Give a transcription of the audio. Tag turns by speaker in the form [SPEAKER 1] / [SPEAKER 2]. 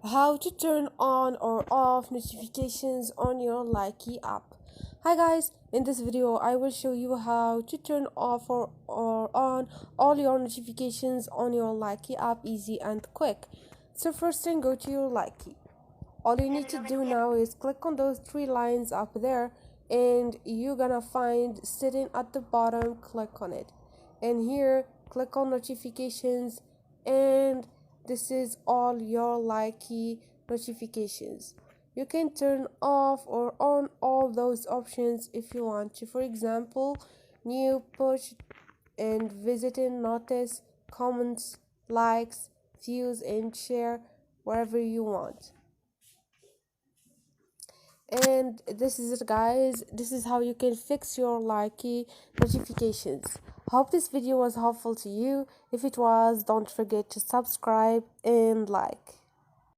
[SPEAKER 1] how to turn on or off notifications on your Likee app. Hi guys, in this video I will show you how to turn off or on all your notifications on your Likee app easy and quick. So first thing, go to your Likee. All you need to do now is click on those three lines up there and you're gonna find sitting at the bottom, click on it. And here click on notifications, and this is all your Likee notifications. You can turn off or on all those options if you want to. For example, new, push, and visiting, notice, comments, likes, views, and share wherever you want. And this is it guys, this is how you can fix your Likee notifications. Hope this video was helpful to you. If it was, don't forget to subscribe and like.